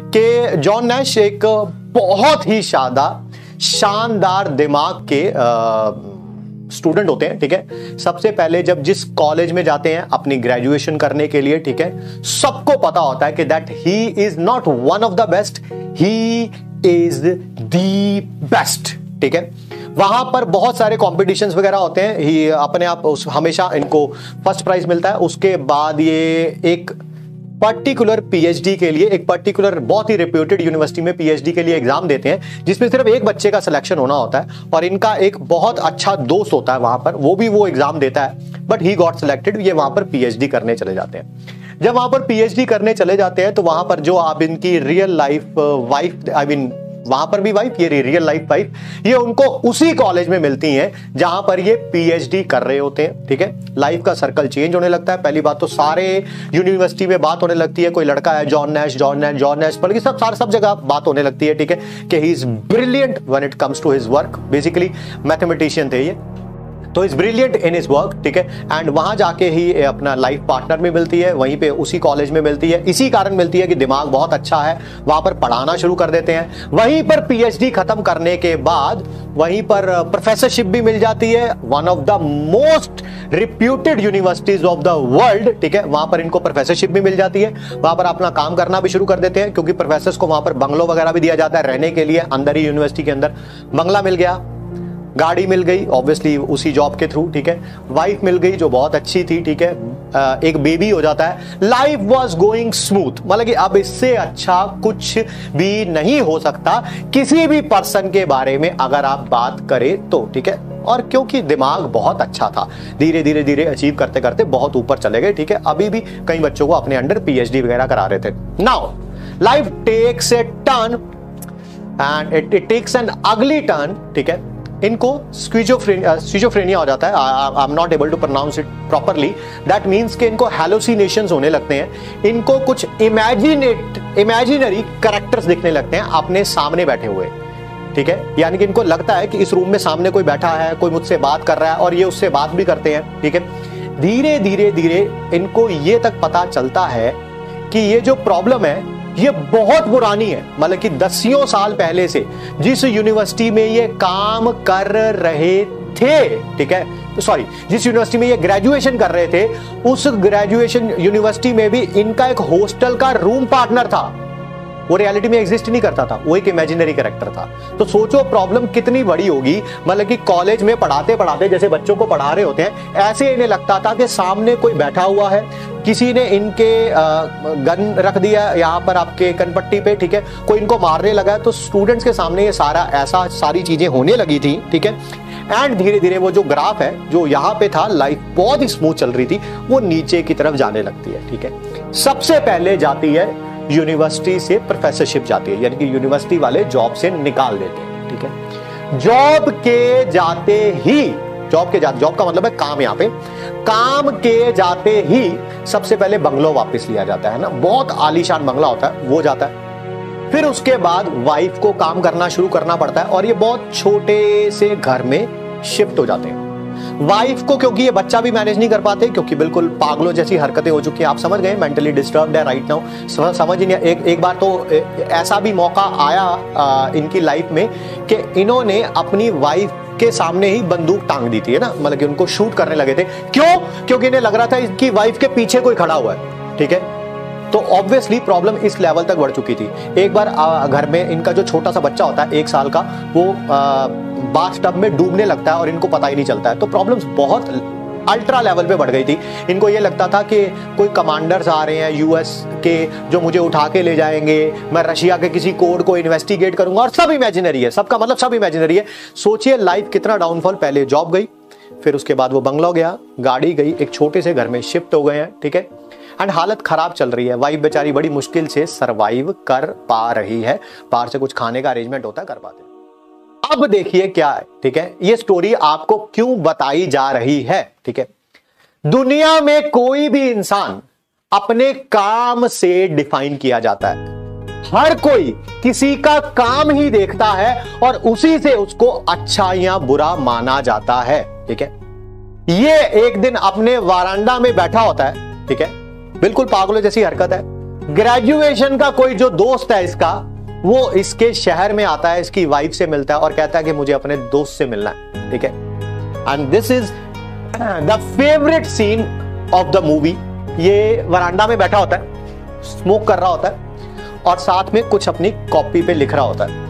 कि John Nash एक बहुत ही शानदार दिमाग के स्टूडेंट होते हैं, ठीक है। सबसे पहले जब जिस कॉलेज में जाते हैं अपनी ग्रेजुएशन करने के लिए, ठीक है, सबको पता होता है कि that he is not one of the best, he is the best, ठीक है। वहां पर बहुत सारे कॉम्पिटिशन्स वगैरह होते हैं, ही अपने आप हमेशा इनको फर्स्ट प्राइज मिलता है। उसके बाद ये एक पर्टिकुलर पीएचडी के लिए, एक पर्टिकुलर बहुत ही रेप्यूटेड यूनिवर्सिटी में पीएचडी के लिए एग्जाम देते हैं, जिसमें सिर्फ एक बच्चे का सिलेक्शन होना होता है और इनका एक बहुत अच्छा दोस्त होता है वहां पर, वो एग्जाम देता है, बट ही गॉट सिलेक्टेड। ये वहां पर पीएचडी करने चले जाते हैं। जब वहां पर पीएचडी करने चले जाते हैं तो वहां पर जो आप इनकी real life wife, I mean वहां पर भी वाइफ, ये रियल लाइफ वाइफ, ये उनको उसी कॉलेज में मिलती हैं जहां पर ये पीएचडी कर रहे होते हैं, ठीक है। लाइफ का सर्कल चेंज होने लगता है। पहली बात तो सारे यूनिवर्सिटी में बात होने लगती है, कोई लड़का है जॉन नैश, बल्कि सब जगह बात होने लगती है, ठीक है, कि he is brilliant when it comes to his work. Basically mathematician थे ये, तो is brilliant in his work, ठीक है। एंड वहां जाके ही अपना लाइफ पार्टनर में मिलती है, वहीं पे उसी कॉलेज में मिलती है। इसी कारण मिलती है कि दिमाग बहुत अच्छा है, वहां पर पढ़ाना शुरू कर देते हैं। वहीं पर पीएचडी खत्म करने के बाद वहीं पर प्रोफेसरशिप भी मिल जाती है, one of the most reputed universities of the world, ठीक है। वहां पर इनको प्रोफेसरशिप भी मिल जाती है, वहां पर अपना काम करना भी शुरू कर देते हैं, क्योंकि प्रोफेसर्स को वहां पर बंगलो वगैरह भी दिया जाता है रहने के लिए। अंदर ही यूनिवर्सिटी के अंदर बंगला मिल गया, गाड़ी मिल गई ऑब्वियसली उसी जॉब के थ्रू, ठीक है। वाइफ मिल गई जो बहुत अच्छी थी, ठीक है। एक बेबी हो जाता है। लाइफ वॉज गोइंग स्मूथ, मतलब कि अब इससे अच्छा कुछ भी नहीं हो सकता किसी भी पर्सन के बारे में अगर आप बात करें तो, ठीक है। और क्योंकि दिमाग बहुत अच्छा था, धीरे धीरे अचीव करते करते बहुत ऊपर चले गए, ठीक है। अभी भी कई बच्चों को अपने अंडर पीएचडी वगैरह करा रहे थे। Now life takes a turn and it takes an ugly turn, ठीक है। इनको स्किज़ोफ्रेनिया हो जाता है, I am not able to pronounce it properly, that means कि इनको हैलोसिनेशंस होने लगते हैं। इनको कुछ इमेजिनरी कैरेक्टर्स दिखने लगते हैं अपने सामने बैठे हुए, ठीक है। यानी कि इनको लगता है कि इस रूम में सामने कोई बैठा है, कोई मुझसे बात कर रहा है और ये उससे बात भी करते हैं, ठीक है। धीरे धीरे इनको ये तक पता चलता है कि ये जो प्रॉब्लम है ये बहुत पुरानी है, मतलब कि दसियों साल पहले से जिस यूनिवर्सिटी में ये काम कर रहे थे, ठीक है, तो सॉरी, जिस यूनिवर्सिटी में ये ग्रेजुएशन कर रहे थे उस ग्रेजुएशन यूनिवर्सिटी में भी इनका एक हॉस्टल का रूम पार्टनर था। वो रियलिटी में एग्जिस्ट नहीं करता था, वो एक इमेजिनरी कैरेक्टर था। तो सोचो प्रॉब्लम कितनी बड़ी होगी, मतलब कि कॉलेज में पढ़ाते पढ़ाते जैसे बच्चों को पढ़ा रहे होते हैं, ऐसे इन्हें लगता था कि सामने कोई बैठा हुआ है, किसी ने इनके गन रख दिया यहाँ पर आपके कनपट्टी पे, ठीक है, कोई इनको मारने लगा है। तो स्टूडेंट्स के सामने ये सारी चीजें होने लगी थी, ठीक है। एंड धीरे धीरे वो जो ग्राफ है जो यहाँ पे था, लाइफ बहुत ही स्मूथ चल रही थी, वो नीचे की तरफ जाने लगती है, ठीक है। सबसे पहले जाती है यूनिवर्सिटी से प्रोफेसरशिप जाती है, यानी कि यूनिवर्सिटी वाले जॉब से निकाल देते हैं, ठीक है। जॉब का मतलब है काम, यहाँ पे काम के जाते ही सबसे पहले बंगलो वापस लिया जाता है ना, बहुत आलीशान बंगला होता है, वो जाता है। फिर उसके बाद वाइफ को काम करना शुरू करना पड़ता है और ये बहुत छोटे से घर में शिफ्ट हो जाते हैं। वाइफ को, क्योंकि ये बच्चा भी मैनेज नहीं कर पाते, क्योंकि बिल्कुल पागलों जैसी हरकतें हो चुकी हैं, आप समझ गए, मेंटली डिस्टर्ब्ड है राइट नाउ। समझ नहीं, एक बार तो ऐसा भी मौका आया इनकी लाइफ में कि इन्होंने अपनी वाइफ के सामने ही बंदूक टांग दी थी, है ना, मतलब कि उनको शूट करने लगे थे। क्यों? क्योंकि इन्हें लग रहा था इनकी वाइफ के पीछे कोई खड़ा हुआ है, ठीक है। तो ऑब्वियसली प्रॉब्लम इस लेवल तक बढ़ चुकी थी। एक बार घर में इनका जो छोटा सा बच्चा होता है 1 साल का, वो बाथटब में डूबने लगता है और इनको पता ही नहीं चलता है। तो प्रॉब्लम्स बहुत अल्ट्रा लेवल पे बढ़ गई थी। इनको ये लगता था कि कोई कमांडर्स आ रहे हैं यूएस के जो मुझे उठा के ले जाएंगे, मैं रशिया के किसी कोड को इन्वेस्टिगेट करूंगा, और सब इमेजिनरी है, सबका मतलब सब इमेजिनरी है। सोचिए लाइफ कितना डाउनफॉल। पहले जॉब गई, फिर उसके बाद वो बंगला गया, गाड़ी गई, एक छोटे से घर में शिफ्ट हो गए हैं, ठीक है। एंड हालत खराब चल रही है, वाइफ बेचारी बड़ी मुश्किल से सरवाइव कर पा रही है, बाहर से कुछ खाने का अरेंजमेंट होता है, कर पाते हैं। अब देखिए क्या है, ठीक है, ये स्टोरी आपको क्यों बताई जा रही है, ठीक है। दुनिया में कोई भी इंसान अपने काम से डिफाइन किया जाता है। हर कोई किसी का काम ही देखता है और उसी से उसको अच्छा या बुरा माना जाता है, ठीक है। ये एक दिन अपने वारांडा में बैठा होता है, ठीक है, बिल्कुल पागलों जैसी हरकत है, ग्रेजुएशन का कोई जो दोस्त है इसका, वो इसके शहर में आता है, इसकी वाइफ से मिलता है और कहता है कि मुझे अपने दोस्त से मिलना है, ठीक है। And this is the favourite scene of the movie. ये वरांडा में बैठा होता है, स्मोक कर रहा होता है और साथ में कुछ अपनी कॉपी पे लिख रहा होता है।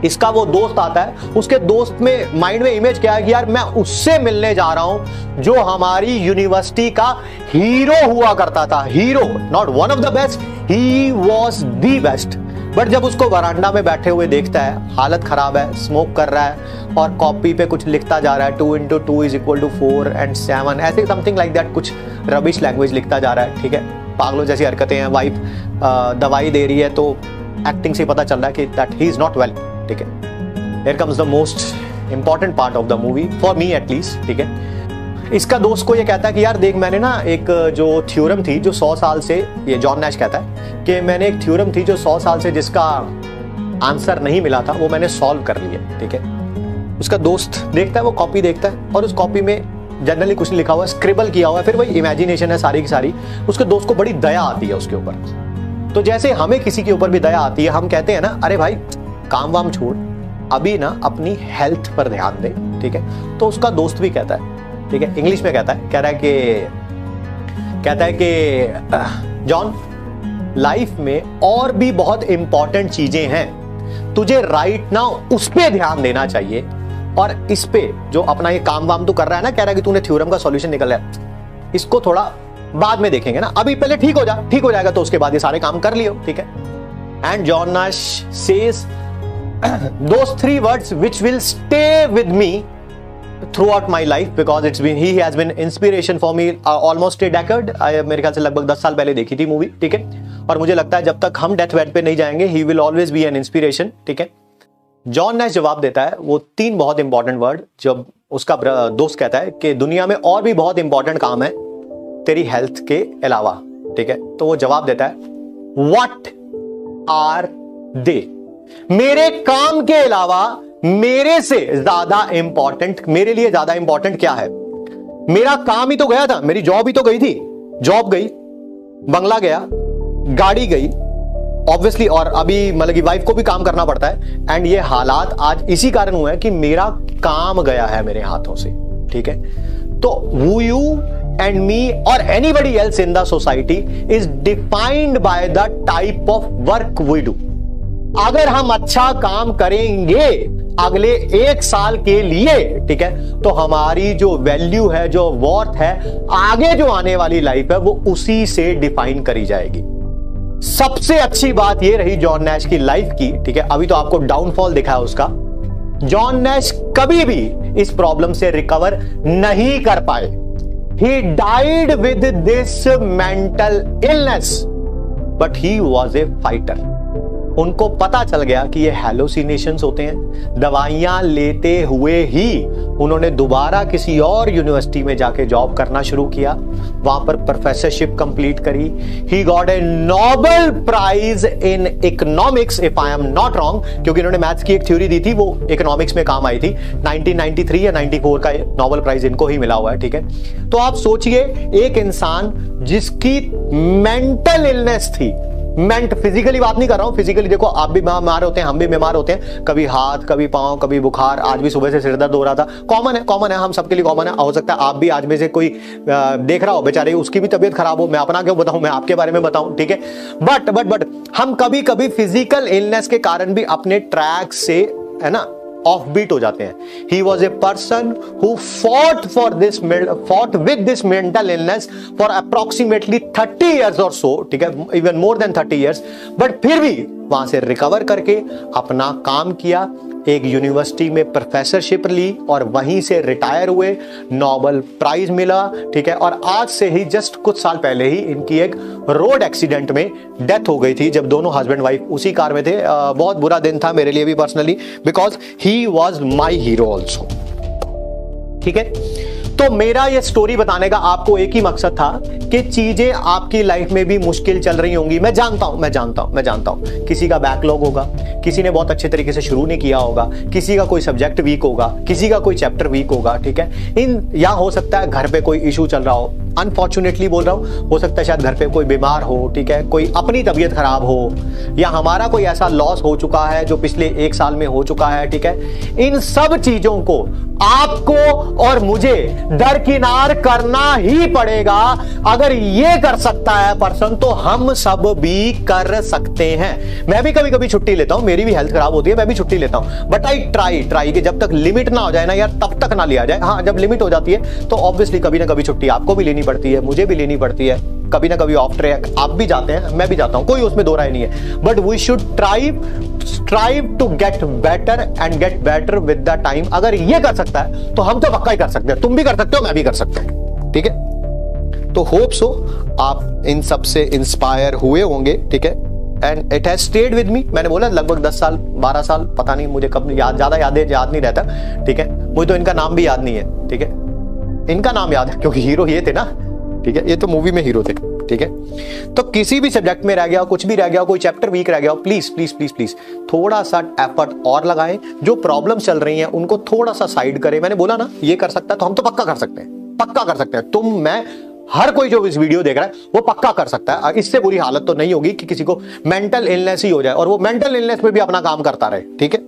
इसका वो दोस्त आता है, उसके दोस्त में माइंड में इमेज क्या है कि यार मैं उससे मिलने जा रहा हूं जो हमारी यूनिवर्सिटी का हीरो हुआ करता था। Hero, not one of the best, he was the best. But जब उसको वरांडा में बैठे हुए देखता है, हालत खराब है, स्मोक कर रहा है और कॉपी पे कुछ लिखता जा रहा है, 2 × 2 = 4 and 7, ऐसे समथिंग लाइक दैट, कुछ रबिश लैंग्वेज लिखता जा रहा है, ठीक है। पागलों जैसी हरकतें हैं। वाइफ दवाई दे रही है तो एक्टिंग से पता चल रहा है कि that he is not well, ठीक है। Here comes the most important part of the movie for me at least, ठीक है। इसका दोस्त को ये कहता है कि यार देख, मैंने ना एक जो थ्योरम थी जो 100 साल से, ये जॉन नैश कहता है कि मैंने एक थ्योरम थी जो 100 साल से जिसका आंसर नहीं मिला था, वो मैंने सॉल्व कर लिया, ठीक है। उसका दोस्त देखता है, वो कॉपी देखता है और उस कॉपी में जनरली कुछ लिखा हुआ है, स्क्रिबल किया हुआ है, फिर वही इमेजिनेशन है सारी की सारी। उसके दोस्त को बड़ी दया आती है उसके ऊपर। तो जैसे हमें किसी के ऊपर भी दया आती है, हम कहते हैं ना, अरे भाई काम वाम छोड़, अभी ना अपनी हेल्थ पर ध्यान दे, ठीक है। तो उसका दोस्त भी कहता है, ठीक है, इंग्लिश में कहता है कि जॉन, लाइफ में और भी बहुत इंपॉर्टेंट चीजें हैं, तुझे राइट नाउ उस पे ध्यान देना चाहिए और इस पे जो अपना ये काम वाम तू कर रहा है ना, कह रहा है कि तूने थ्योरम का सॉल्यूशन निकल है, इसको थोड़ा बाद में देखेंगे ना, अभी पहले ठीक हो जाएगा तो उसके बाद ये सारे काम कर लियो, ठीक है। And John Nash says those 3 words which will stay with me throughout my life because he has been inspiration for me almost a decade। मेरे ख्याल से लगभग 10 साल पहले देखी थी मूवी, ठीक है। और मुझे लगता है जब तक हम डेथ बेड पे नहीं जाएंगे, he will always be an inspiration, ठीक है। जॉन नैश जवाब देता है वो 3 बहुत इंपॉर्टेंट वर्ड, जब उसका दोस्त कहता है कि दुनिया में और भी बहुत इंपॉर्टेंट काम है तेरी हेल्थ के अलावा, ठीक है। तो वो जवाब देता है, व्हाट आर दे? मेरे काम के अलावा मेरे से ज्यादा इंपॉर्टेंट, मेरे लिए ज्यादा इंपॉर्टेंट क्या है? मेरा काम ही तो गया था, मेरी जॉब ही तो गई थी, जॉब गई, बंगला गया, गाड़ी गई ऑब्वियसली, और अभी मतलब कि वाइफ को भी काम करना पड़ता है। एंड ये हालात आज इसी कारण हुए हैं कि मेरा काम गया है मेरे हाथों से, ठीक है। तो who you and me or anybody else in the society is defined by the type of work we do। अगर हम अच्छा काम करेंगे अगले 1 साल के लिए, ठीक है, तो हमारी जो वैल्यू है, जो वर्थ है, आगे जो आने वाली लाइफ है, वो उसी से डिफाइन करी जाएगी। सबसे अच्छी बात ये रही जॉन नैश की लाइफ की, ठीक है। अभी तो आपको डाउनफॉल दिखा है उसका। जॉन नैश कभी भी इस प्रॉब्लम से रिकवर नहीं कर पाए। He died with this mental illness but he was A fighter. उनको पता चल गया कि ये हैलोसिनेशंस होते हैं। दवाइयां लेते हुए ही उन्होंने दोबारा किसी और यूनिवर्सिटी में जाके जॉब करना शुरू किया, वहां पर प्रोफेसरशिप कंप्लीट करी। He got a Nobel prize in economics if I am not wrong, क्योंकि इन्होंने मैथ्स की एक थ्योरी दी थी, वो इकोनॉमिक्स में काम आई थी। 1993 या 94 का नोबेल प्राइज इनको ही मिला हुआ है, ठीक है। तो आप सोचिए, एक इंसान जिसकी मेंटल इलनेस थी, फिजिकली बात नहीं कर रहा हूं, फिजिकली देखो आप भी बीमार होते हैं, हम भी बीमार होते हैं, कभी हाथ, कभी पांव, कभी बुखार, आज भी सुबह से सिर दर्द हो रहा था, कॉमन है, हम सबके लिए कॉमन है। हो सकता है आप भी आज में से कोई देख रहा हो बेचारे, उसकी भी तबीयत खराब हो, मैं अपना क्यों बताऊं, मैं आपके बारे में बताऊं, ठीक है। बट हम कभी कभी फिजिकल इलनेस के कारण भी अपने ट्रैक से, है ना, ऑफ बीट हो जाते हैं। He was a person who fought with this mental illness for approximately 30 years or so, ठीक है, even more than 30 years, but फिर भी वहां से रिकवर करके अपना काम किया, एक यूनिवर्सिटी में प्रोफेसरशिप ली और वहीं से रिटायर हुए, नोबेल प्राइज मिला, ठीक है। और आज से ही जस्ट कुछ साल पहले ही इनकी एक रोड एक्सीडेंट में डेथ हो गई थी, जब दोनों हस्बैंड वाइफ उसी कार में थे। बहुत बुरा दिन था मेरे लिए भी personally, because he was my hero also, ठीक है। तो मेरा ये स्टोरी बताने का आपको एक ही मकसद था कि चीजें आपकी लाइफ में भी मुश्किल चल रही होंगी। मैं जानता हूं किसी का बैकलॉग होगा, किसी ने बहुत अच्छे तरीके से शुरू नहीं किया होगा, किसी का कोई सब्जेक्ट वीक होगा, किसी का कोई चैप्टर वीक होगा, ठीक है। या हो सकता है घर पे कोई इशू चल रहा हो, अनफॉर्चुनेटली बोल रहा हूं, हो सकता है शायद घर पे कोई बीमार हो, ठीक है, कोई अपनी तबीयत खराब हो, या हमारा कोई ऐसा लॉस हो चुका है जो पिछले 1 साल में हो चुका है, ठीक है। इन सब चीजों को आपको और मुझे दरकिनार करना ही पड़ेगा। अगर ये कर सकता है पर्सन तो हम सब भी कर सकते हैं। मैं भी कभी कभी छुट्टी लेता हूं, मेरी भी हेल्थ खराब होती है, मैं भी छुट्टी लेता हूं, बट आई ट्राई कि जब तक लिमिट ना हो जाए ना यार, तब तक ना लिया जाए। हाँ, जब लिमिट हो जाती है तो ऑब्वियसली कभी ना कभी छुट्टी आपको भी लेनी पड़ती है, मुझे भी लेनी पड़ती है, कभी ना कभी ऑफ ट्रैक आप भी जाते हैं, मैं भी जाता हूं, कोई उसमें दो राय नहीं है। But we should strive to get better and get better with the time. अगर ये कर सकता है तो हम तो पक्का ही कर सकते हैं, तुम भी कर सकते हो, मैं भी कर सकता हूं, ठीक है। तो होप सो आप इन सब से इंस्पायर हुए होंगे, ठीक है। And it has stayed with me. मैंने बोला लगभग 10 साल 12 साल, पता नहीं मुझे कब ज्यादा याद नहीं रहता, ठीक है। मुझे तो इनका नाम भी याद नहीं है, ठीक है। इनका नाम याद है क्योंकि हीरो ये थे ना, ठीक है, ये तो मूवी में हीरो थे, ठीक है। तो किसी भी सब्जेक्ट में रह गया, कुछ भी रह गया, कोई चैप्टर वीक रह गया, प्लीज प्लीज प्लीज प्लीज थोड़ा सा एफर्ट और लगाएं। जो प्रॉब्लम चल रही हैं उनको थोड़ा सा साइड करें। मैंने बोला ना ये कर सकता है तो हम तो पक्का कर सकते हैं, पक्का कर सकते हैं। तुम, मैं, हर कोई जो इस वीडियो देख रहा है वो पक्का कर सकता है। इससे बुरी हालत तो नहीं होगी कि किसी को मेंटल इलनेस ही हो जाए और वो मेंटल इलनेस में भी अपना काम करता रहे, ठीक है।